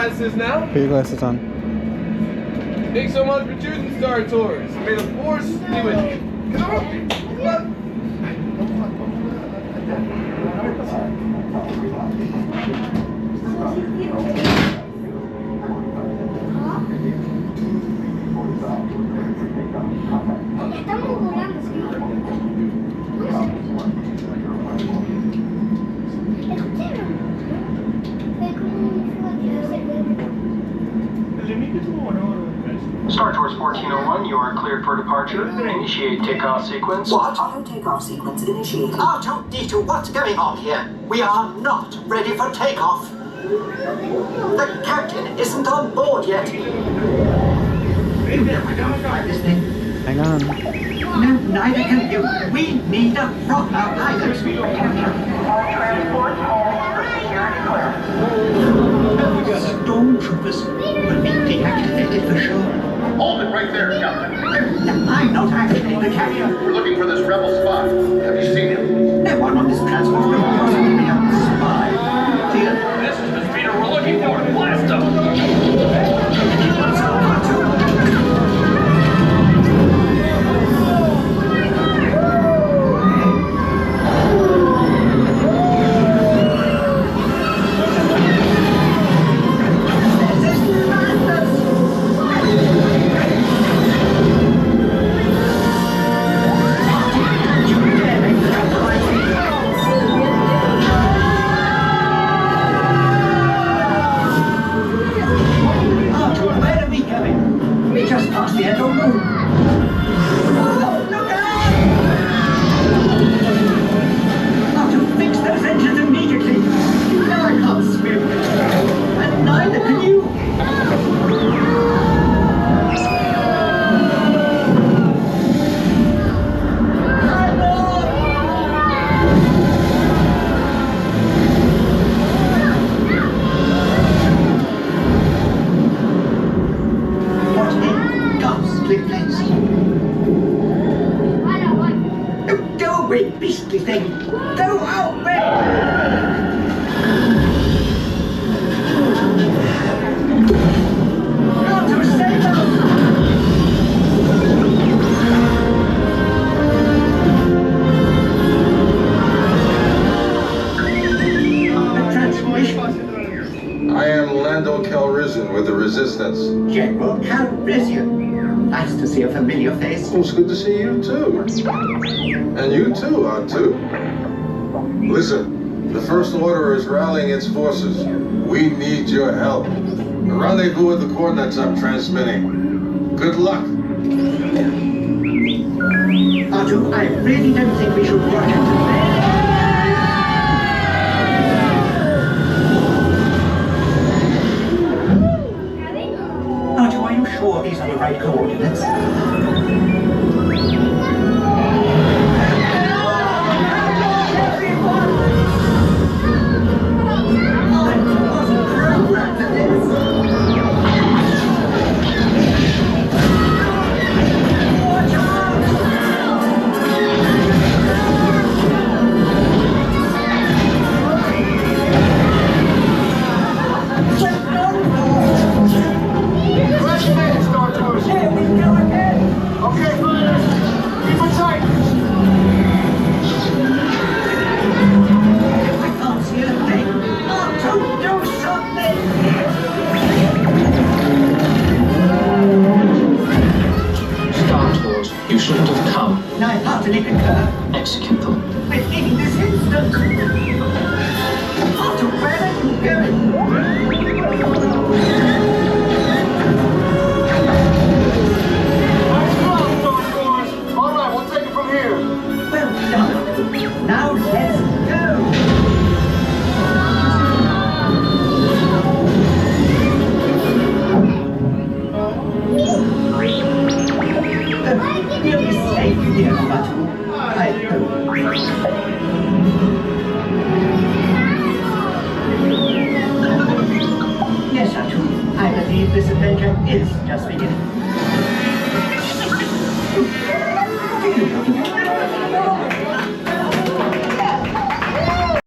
glasses now. Put your glasses on. Thanks so much for choosing Star Tours. May the Force be with you. Come on. Estamos volando, ¿sí? Star Tours 1401, you are cleared for departure. Initiate takeoff sequence. What? Auto takeoff sequence initiated. R2-D2, what's going on here? We are not ready for takeoff. The captain isn't on board yet. Hang on. No, neither can you. We need a proper pilot. Transport home for security clearance. Stormtroopers will be deactivated for sure. Hold it right there, Captain. I'm not activating the captain. We're looking for this rebel spy. Have you seen him? No one on this transport will possibly be a spy. Clear. This is the speeder we're looking for. Blast him! General Calrissian. Nice to see a familiar face. Well, it's good to see you too. And you too, R2. Listen, the First Order is rallying its forces. We need your help. The rendezvous with the coordinates I'm transmitting. Good luck. R2, I really don't think we should rush into this. Are you sure these are the right coordinates? Execute them. We're leaving this instant! Arthur, where are you going? Nice job, Star Tours. All right, we'll take it from here. Well done. Now let's go! We'll be safe here, Batu. I hope. Yes, Batu. I believe this adventure is just beginning.